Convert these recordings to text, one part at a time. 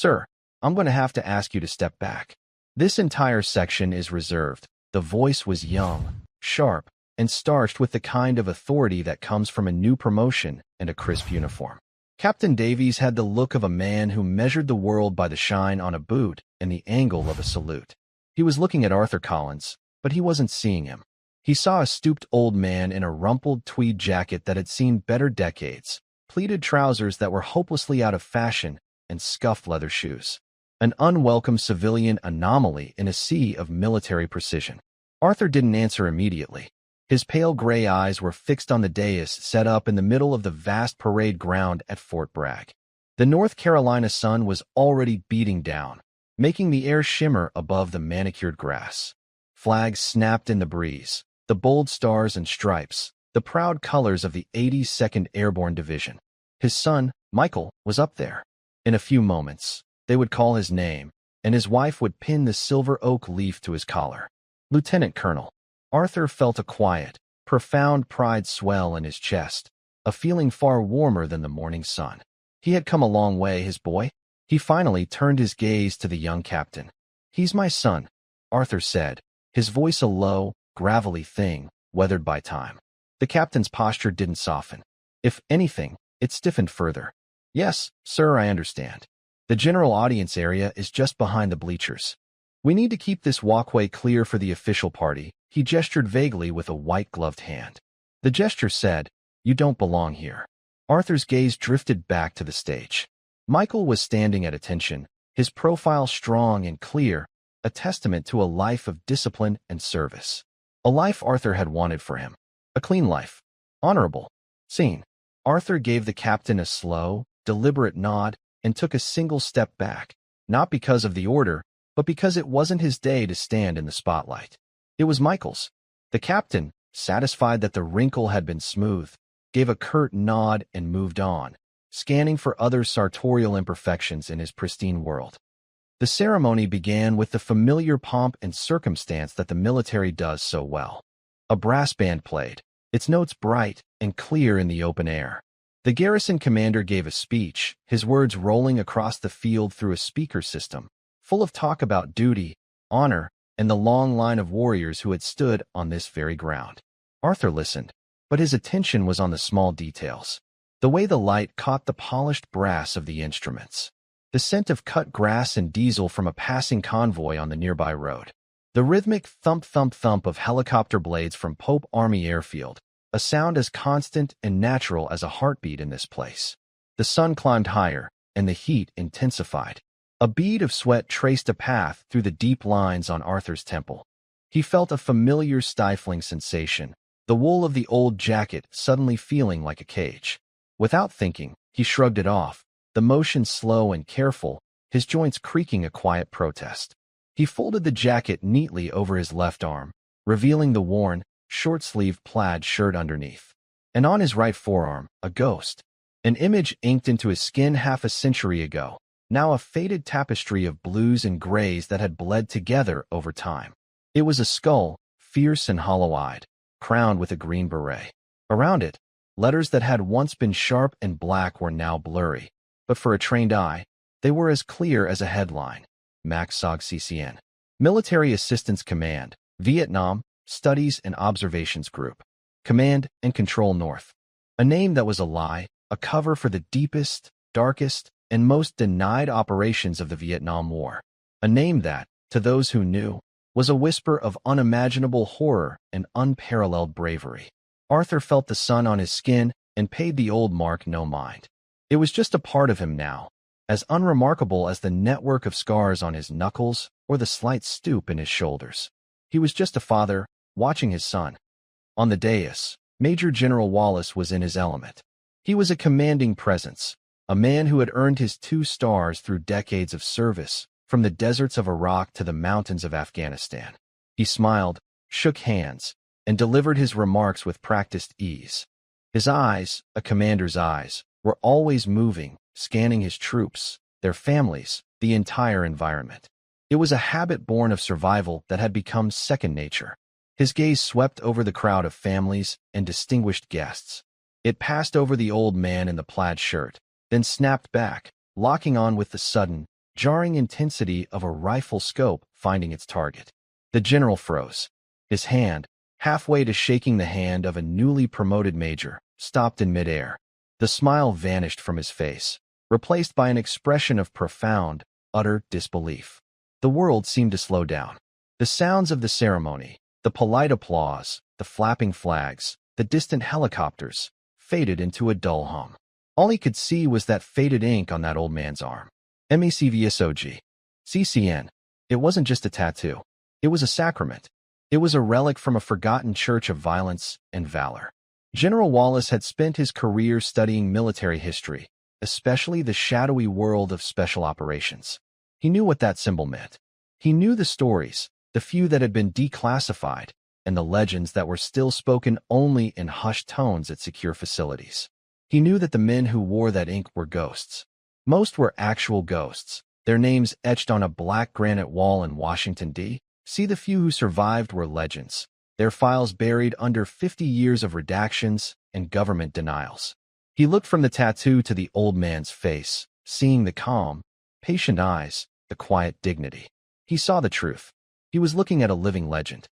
Sir, I'm going to have to ask you to step back. This entire section is reserved. The voice was young, sharp, and starched with the kind of authority that comes from a new promotion and a crisp uniform. Captain Davies had the look of a man who measured the world by the shine on a boot and the angle of a salute. He was looking at Arthur Collins, but he wasn't seeing him. He saw a stooped old man in a rumpled tweed jacket that had seen better decades, pleated trousers that were hopelessly out of fashion, and scuffed leather shoes. An unwelcome civilian anomaly in a sea of military precision. Arthur didn't answer immediately. His pale gray eyes were fixed on the dais set up in the middle of the vast parade ground at Fort Bragg. The North Carolina sun was already beating down, making the air shimmer above the manicured grass. Flags snapped in the breeze, the bold stars and stripes, the proud colors of the 82nd Airborne Division. His son, Michael, was up there. In a few moments, they would call his name, and his wife would pin the silver oak leaf to his collar. Lieutenant Colonel. Arthur felt a quiet, profound pride swell in his chest, a feeling far warmer than the morning sun. He had come a long way, his boy. He finally turned his gaze to the young captain. "He's my son," Arthur said, his voice a low, gravelly thing, weathered by time. The captain's posture didn't soften. If anything, it stiffened further. "Yes, sir, I understand. The general audience area is just behind the bleachers. We need to keep this walkway clear for the official party." He gestured vaguely with a white-gloved hand. The gesture said, "You don't belong here." Arthur's gaze drifted back to the stage. Michael was standing at attention, his profile strong and clear, a testament to a life of discipline and service. A life Arthur had wanted for him. A clean life. Honorable. Seen. Arthur gave the captain a slow, deliberate nod and took a single step back, not because of the order, but because it wasn't his day to stand in the spotlight. It was Michael's. The captain, satisfied that the wrinkle had been smoothed, gave a curt nod and moved on, scanning for other sartorial imperfections in his pristine world. The ceremony began with the familiar pomp and circumstance that the military does so well. A brass band played, its notes bright and clear in the open air. The garrison commander gave a speech, his words rolling across the field through a speaker system, full of talk about duty, honor, and the long line of warriors who had stood on this very ground. Arthur listened, but his attention was on the small details. The way the light caught the polished brass of the instruments. The scent of cut grass and diesel from a passing convoy on the nearby road. The rhythmic thump-thump-thump of helicopter blades from Pope Army Airfield, a sound as constant and natural as a heartbeat in this place. The sun climbed higher, and the heat intensified. A bead of sweat traced a path through the deep lines on Arthur's temple. He felt a familiar stifling sensation, the wool of the old jacket suddenly feeling like a cage. Without thinking, he shrugged it off, the motion slow and careful, his joints creaking a quiet protest. He folded the jacket neatly over his left arm, revealing the worn, short-sleeved plaid shirt underneath. And on his right forearm, a ghost. An image inked into his skin half a century ago. Now a faded tapestry of blues and grays that had bled together over time. It was a skull, fierce and hollow-eyed, crowned with a green beret. Around it, letters that had once been sharp and black were now blurry, but for a trained eye, they were as clear as a headline. Max Sog CCN. Military Assistance Command, Vietnam, Studies and Observations Group. Command and Control North. A name that was a lie, a cover for the deepest, darkest, and most denied operations of the Vietnam War. A name that, to those who knew, was a whisper of unimaginable horror and unparalleled bravery. Arthur felt the sun on his skin and paid the old mark no mind. It was just a part of him now, as unremarkable as the network of scars on his knuckles or the slight stoop in his shoulders. He was just a father, watching his son. On the dais, Major General Wallace was in his element. He was a commanding presence, a man who had earned his 2 stars through decades of service, from the deserts of Iraq to the mountains of Afghanistan. He smiled, shook hands, and delivered his remarks with practiced ease. His eyes, a commander's eyes, were always moving, scanning his troops, their families, the entire environment. It was a habit born of survival that had become second nature. His gaze swept over the crowd of families and distinguished guests. It passed over the old man in the plaid shirt, then snapped back, locking on with the sudden, jarring intensity of a rifle scope finding its target. The general froze. His hand, halfway to shaking the hand of a newly promoted major, stopped in midair. The smile vanished from his face, replaced by an expression of profound, utter disbelief. The world seemed to slow down. The sounds of the ceremony, the polite applause, the flapping flags, the distant helicopters, faded into a dull hum. All he could see was that faded ink on that old man's arm. MECVSOG. CCN. It wasn't just a tattoo. It was a sacrament. It was a relic from a forgotten church of violence and valor. General Wallace had spent his career studying military history, especially the shadowy world of special operations. He knew what that symbol meant. He knew the stories, the few that had been declassified, and the legends that were still spoken only in hushed tones at secure facilities. He knew that the men who wore that ink were ghosts. Most were actual ghosts, their names etched on a black granite wall in Washington, D.C. The few who survived were legends, their files buried under 50 years of redactions and government denials. He looked from the tattoo to the old man's face, seeing the calm, patient eyes, the quiet dignity. He saw the truth. He was looking at a living legend.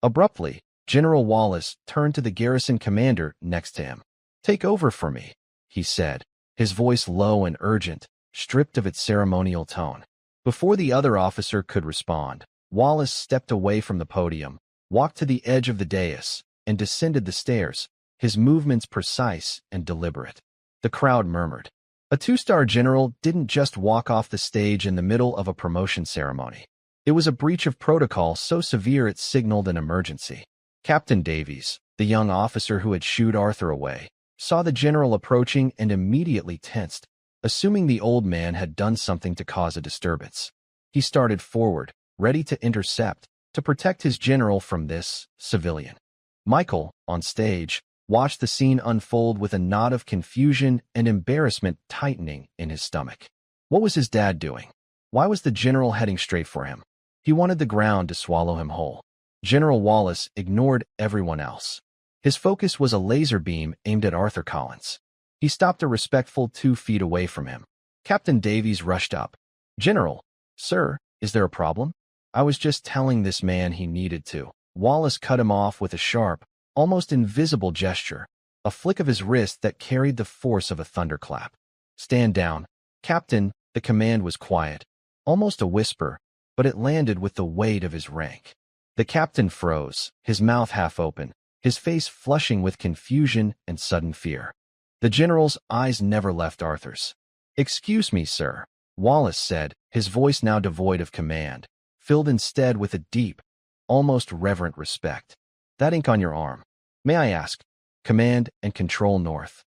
Abruptly, General Wallace turned to the garrison commander next to him. "Take over for me," he said, his voice low and urgent, stripped of its ceremonial tone. Before the other officer could respond, Wallace stepped away from the podium, walked to the edge of the dais, and descended the stairs, his movements precise and deliberate. The crowd murmured. A two-star general didn't just walk off the stage in the middle of a promotion ceremony. It was a breach of protocol so severe it signaled an emergency. Captain Davies, the young officer who had shooed Arthur away, saw the general approaching and immediately tensed, assuming the old man had done something to cause a disturbance. He started forward, ready to intercept, to protect his general from this civilian. Michael, on stage, watched the scene unfold with a knot of confusion and embarrassment tightening in his stomach. What was his dad doing? Why was the general heading straight for him? He wanted the ground to swallow him whole. General Wallace ignored everyone else. His focus was a laser beam aimed at Arthur Collins. He stopped a respectful 2 feet away from him. Captain Davies rushed up. "General, sir, is there a problem?" "I was just telling this man he needed to." Wallace cut him off with a sharp, almost invisible gesture, a flick of his wrist that carried the force of a thunderclap. "Stand down, Captain." The command was quiet, almost a whisper, but it landed with the weight of his rank. The captain froze, his mouth half open, his face flushing with confusion and sudden fear. The general's eyes never left Arthur's. "Excuse me, sir," Wallace said, his voice now devoid of command, filled instead with a deep, almost reverent respect. "That ink on your arm. May I ask? Command and Control North."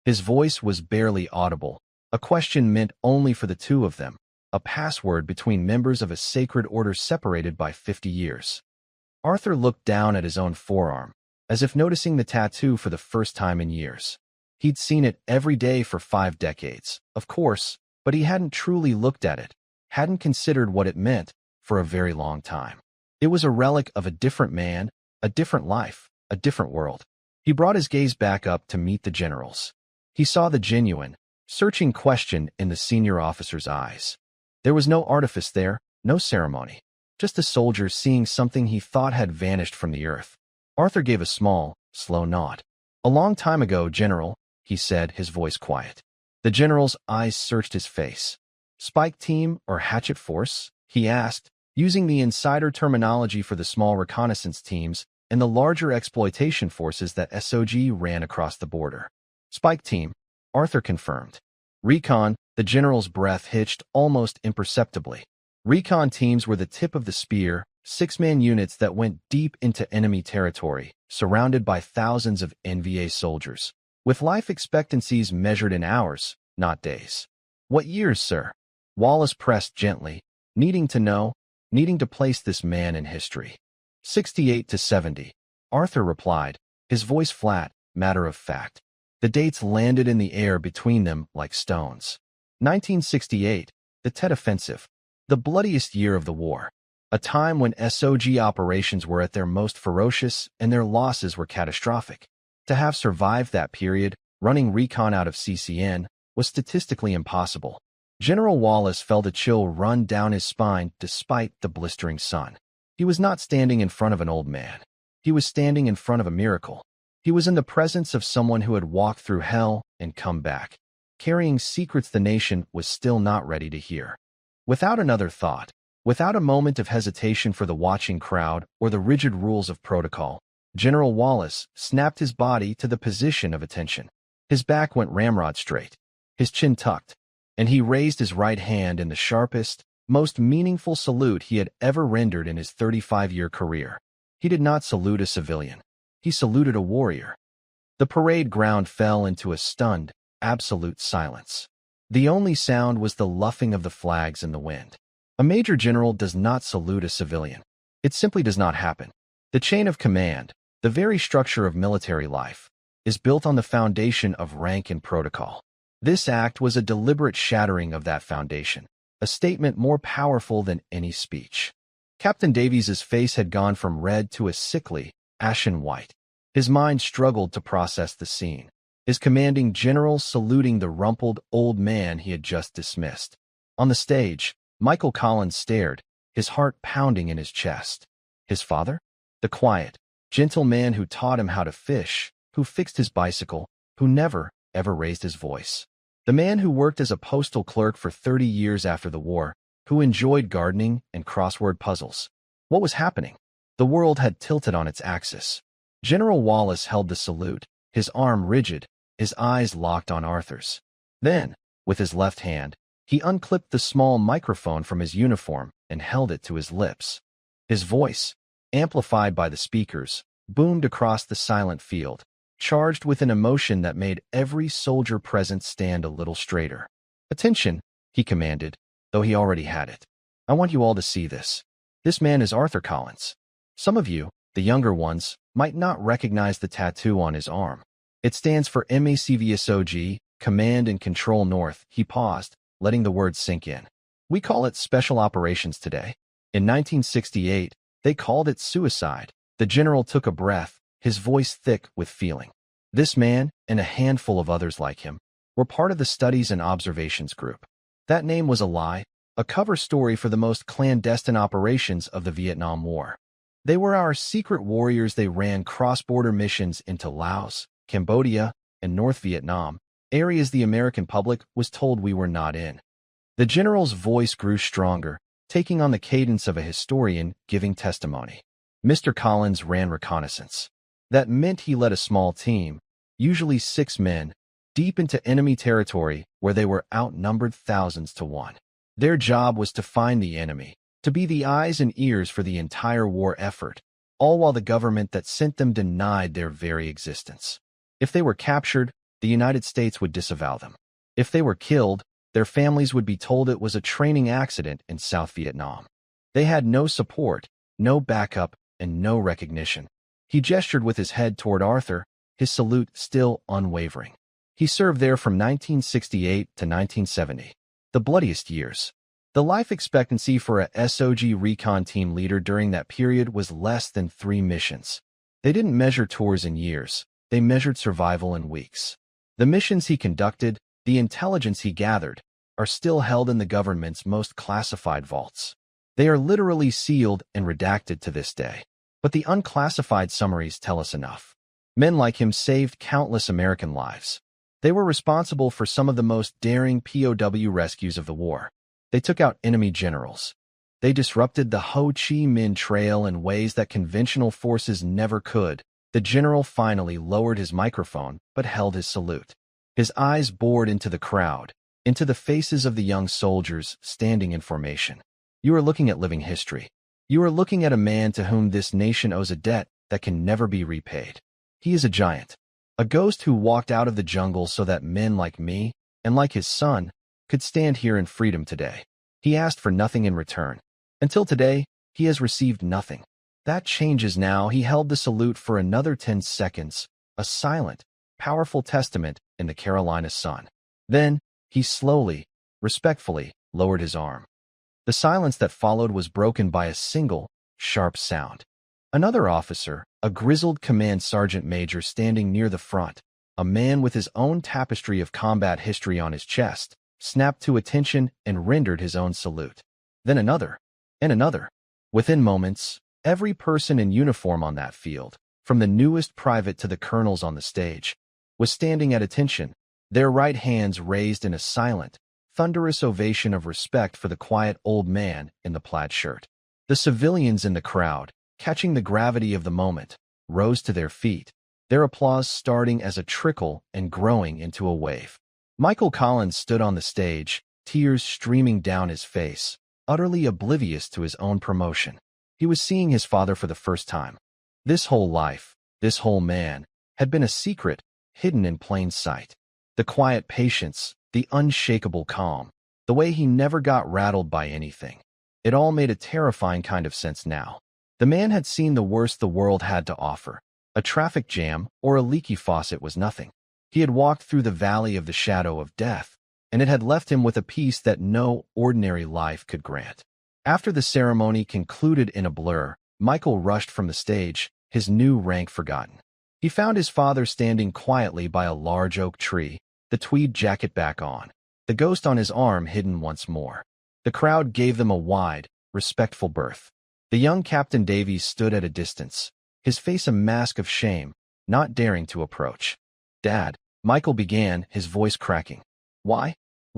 His voice was barely audible, a question meant only for the two of them, a password between members of a sacred order separated by 50 years. Arthur looked down at his own forearm, as if noticing the tattoo for the first time in years. He'd seen it every day for 5 decades, of course, but he hadn't truly looked at it, hadn't considered what it meant, for a very long time. It was a relic of a different man, a different life, a different world. He brought his gaze back up to meet the general's. He saw the genuine, searching question in the senior officer's eyes. There was no artifice there, no ceremony, just a soldier seeing something he thought had vanished from the earth. Arthur gave a small, slow nod. "A long time ago, General," he said, his voice quiet. The general's eyes searched his face. "Spike team or hatchet force?" he asked, using the insider terminology for the small reconnaissance teams and the larger exploitation forces that SOG ran across the border. "Spike team," Arthur confirmed. "Recon," the general's breath hitched almost imperceptibly. Recon teams were the tip of the spear, 6-man units that went deep into enemy territory, surrounded by thousands of NVA soldiers, with life expectancies measured in hours, not days. "What years, sir?" Wallace pressed gently, needing to know, needing to place this man in history. 68 to 70, Arthur replied, his voice flat, matter of fact. The dates landed in the air between them like stones. 1968, the Tet Offensive, the bloodiest year of the war, a time when SOG operations were at their most ferocious and their losses were catastrophic. To have survived that period, running recon out of CCN, was statistically impossible. General Wallace felt a chill run down his spine despite the blistering sun. He was not standing in front of an old man. He was standing in front of a miracle. He was in the presence of someone who had walked through hell and come back, carrying secrets the nation was still not ready to hear. Without another thought, without a moment of hesitation for the watching crowd or the rigid rules of protocol, General Wallace snapped his body to the position of attention. His back went ramrod straight, his chin tucked, and he raised his right hand in the sharpest, most meaningful salute he had ever rendered in his 35-year career. He did not salute a civilian. He saluted a warrior. The parade ground fell into a stunned, absolute silence. The only sound was the luffing of the flags in the wind. A major general does not salute a civilian. It simply does not happen. The chain of command, the very structure of military life, is built on the foundation of rank and protocol. This act was a deliberate shattering of that foundation, a statement more powerful than any speech. Captain Davies's face had gone from red to a sickly, ashen white. His mind struggled to process the scene. His commanding general saluting the rumpled old man he had just dismissed. On the stage, Michael Collins stared, his heart pounding in his chest. His father? The quiet, gentle man who taught him how to fish, who fixed his bicycle, who never, ever raised his voice. The man who worked as a postal clerk for 30 years after the war, who enjoyed gardening and crossword puzzles. What was happening? The world had tilted on its axis. General Wallace held the salute, his arm rigid, his eyes locked on Arthur's. Then, with his left hand, he unclipped the small microphone from his uniform and held it to his lips. His voice, amplified by the speakers, boomed across the silent field, charged with an emotion that made every soldier present stand a little straighter. "Attention," he commanded, though he already had it. "I want you all to see this. This man is Arthur Collins. Some of you, the younger ones, might not recognize the tattoo on his arm. It stands for MACVSOG, Command and Control North." He paused, letting the words sink in. "We call it Special Operations today. In 1968, they called it suicide." The general took a breath, his voice thick with feeling. This man, and a handful of others like him, were part of the Studies and Observations Group. That name was a lie, a cover story for the most clandestine operations of the Vietnam War. They were our secret warriors. They ran cross-border missions into Laos, Cambodia, and North Vietnam, areas the American public was told we were not in. The general's voice grew stronger, taking on the cadence of a historian giving testimony. Mr. Collins ran reconnaissance. That meant he led a small team, usually 6 men, deep into enemy territory where they were outnumbered thousands to 1. Their job was to find the enemy, to be the eyes and ears for the entire war effort, all while the government that sent them denied their very existence. If they were captured, the United States would disavow them. If they were killed, their families would be told it was a training accident in South Vietnam. They had no support, no backup, and no recognition. He gestured with his head toward Arthur, his salute still unwavering. He served there from 1968 to 1970, the bloodiest years. The life expectancy for a SOG recon team leader during that period was less than 3 missions. They didn't measure tours in years, they measured survival in weeks. The missions he conducted, the intelligence he gathered, are still held in the government's most classified vaults. They are literally sealed and redacted to this day. But the unclassified summaries tell us enough. Men like him saved countless American lives. They were responsible for some of the most daring POW rescues of the war. They took out enemy generals. They disrupted the Ho Chi Minh Trail in ways that conventional forces never could. The general finally lowered his microphone, but held his salute. His eyes bored into the crowd, into the faces of the young soldiers standing in formation. You are looking at living history. You are looking at a man to whom this nation owes a debt that can never be repaid. He is a giant, a ghost who walked out of the jungle so that men like me, and like his son, could stand here in freedom today. He asked for nothing in return. Until today, he has received nothing. That changes now. He held the salute for another 10 seconds, a silent, powerful testament in the Carolina sun. Then, he slowly, respectfully, lowered his arm. The silence that followed was broken by a single, sharp sound. Another officer, a grizzled command sergeant major standing near the front, a man with his own tapestry of combat history on his chest, snapped to attention, and rendered his own salute. Then another, and another. Within moments, every person in uniform on that field, from the newest private to the colonels on the stage, was standing at attention, their right hands raised in a silent, thunderous ovation of respect for the quiet old man in the plaid shirt. The civilians in the crowd, catching the gravity of the moment, rose to their feet, their applause starting as a trickle and growing into a wave. Michael Collins stood on the stage, tears streaming down his face, utterly oblivious to his own promotion. He was seeing his father for the first time. This whole life, this whole man, had been a secret, hidden in plain sight. The quiet patience, the unshakable calm, the way he never got rattled by anything. It all made a terrifying kind of sense now. The man had seen the worst the world had to offer. A traffic jam or a leaky faucet was nothing. He had walked through the valley of the shadow of death, and it had left him with a peace that no ordinary life could grant. After the ceremony concluded in a blur, Michael rushed from the stage, his new rank forgotten. He found his father standing quietly by a large oak tree, the tweed jacket back on, the ghost on his arm hidden once more. The crowd gave them a wide, respectful berth. The young Captain Davies stood at a distance, his face a mask of shame, not daring to approach. "Dad," Michael began, his voice cracking. Why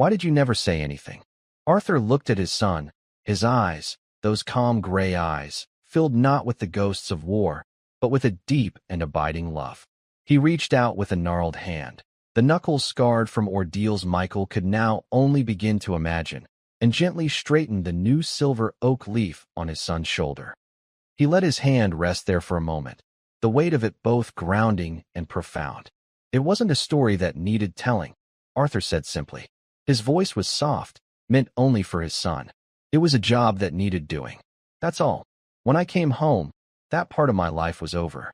did you never say anything?" Arthur looked at his son, his eyes, those calm gray eyes, filled not with the ghosts of war, but with a deep and abiding love. He reached out with a gnarled hand, the knuckles scarred from ordeals Michael could now only begin to imagine, and gently straightened the new silver oak leaf on his son's shoulder. He let his hand rest there for a moment, the weight of it both grounding and profound. "It wasn't a story that needed telling," Arthur said simply. His voice was soft, meant only for his son. "It was a job that needed doing. That's all. When I came home, that part of my life was over."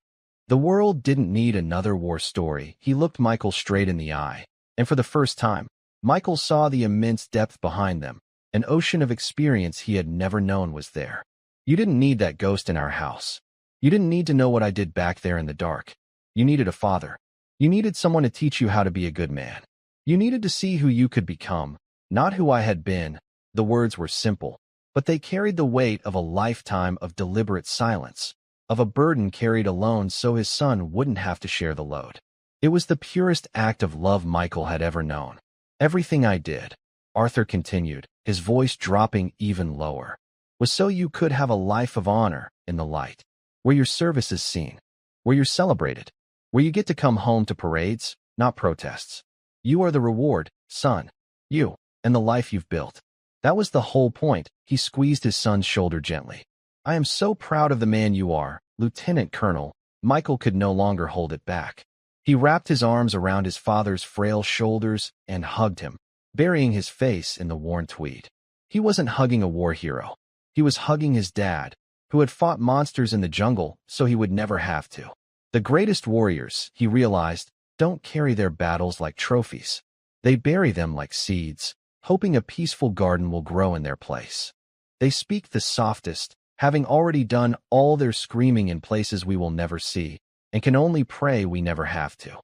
The world didn't need another war story. He looked Michael straight in the eye, and for the first time, Michael saw the immense depth behind them. An ocean of experience he had never known was there. "You didn't need that ghost in our house. You didn't need to know what I did back there in the dark. You needed a father. You needed someone to teach you how to be a good man. You needed to see who you could become, not who I had been." The words were simple, but they carried the weight of a lifetime of deliberate silence, of a burden carried alone so his son wouldn't have to share the load. It was the purest act of love Michael had ever known. "Everything I did," Arthur continued, his voice dropping even lower, "was so you could have a life of honor in the light, where your service is seen, where you're celebrated, where you get to come home to parades, not protests. You are the reward, son. You, and the life you've built. That was the whole point." He squeezed his son's shoulder gently. "I am so proud of the man you are, Lieutenant Colonel." Michael could no longer hold it back. He wrapped his arms around his father's frail shoulders and hugged him, burying his face in the worn tweed. He wasn't hugging a war hero. He was hugging his dad, who had fought monsters in the jungle so he would never have to. The greatest warriors, he realized, don't carry their battles like trophies. They bury them like seeds, hoping a peaceful garden will grow in their place. They speak the softest, having already done all their screaming in places we will never see, and can only pray we never have to.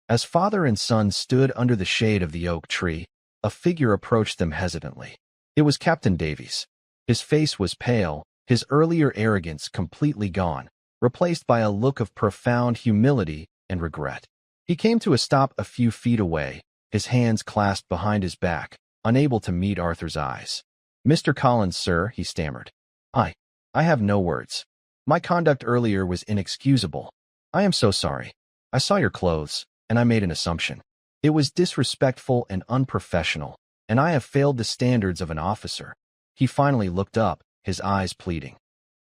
As father and son stood under the shade of the oak tree, a figure approached them hesitantly. It was Captain Davies. His face was pale, his earlier arrogance completely gone, replaced by a look of profound humility and regret. He came to a stop a few feet away, his hands clasped behind his back, unable to meet Arthur's eyes. "Mr. Collins, sir," he stammered. I have no words. My conduct earlier was inexcusable. I am so sorry. I saw your clothes, and I made an assumption. It was disrespectful and unprofessional, and I have failed the standards of an officer." He finally looked up, his eyes pleading.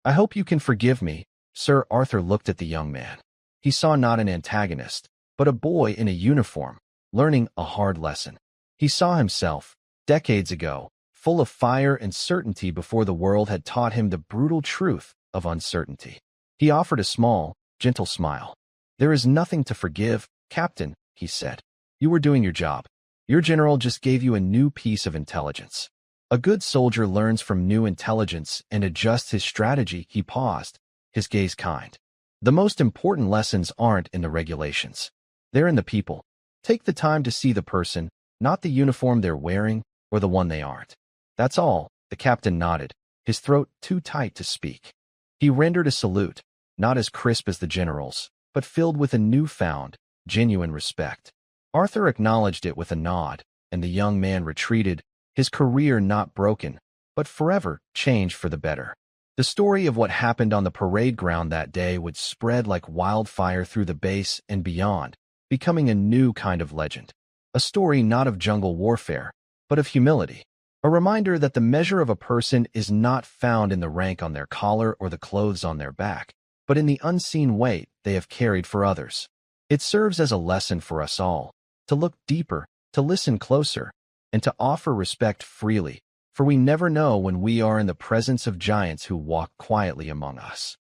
"I hope you can forgive me, sir." Arthur looked at the young man. He saw not an antagonist, but a boy in a uniform, learning a hard lesson. He saw himself, decades ago, full of fire and certainty before the world had taught him the brutal truth of uncertainty. He offered a small, gentle smile. "There is nothing to forgive, Captain," he said. "You were doing your job. Your general just gave you a new piece of intelligence. A good soldier learns from new intelligence and adjusts his strategy." He paused, his gaze kind. "The most important lessons aren't in the regulations. They're in the people. Take the time to see the person, not the uniform they're wearing or the one they aren't. That's all, the captain nodded, his throat too tight to speak. He rendered a salute, not as crisp as the general's, but filled with a newfound, genuine respect. Arthur acknowledged it with a nod, and the young man retreated, his career not broken, but forever changed for the better. The story of what happened on the parade ground that day would spread like wildfire through the base and beyond, becoming a new kind of legend. A story not of jungle warfare, but of humility. A reminder that the measure of a person is not found in the rank on their collar or the clothes on their back, but in the unseen weight they have carried for others. It serves as a lesson for us all, to look deeper, to listen closer, and to offer respect freely, for we never know when we are in the presence of giants who walk quietly among us.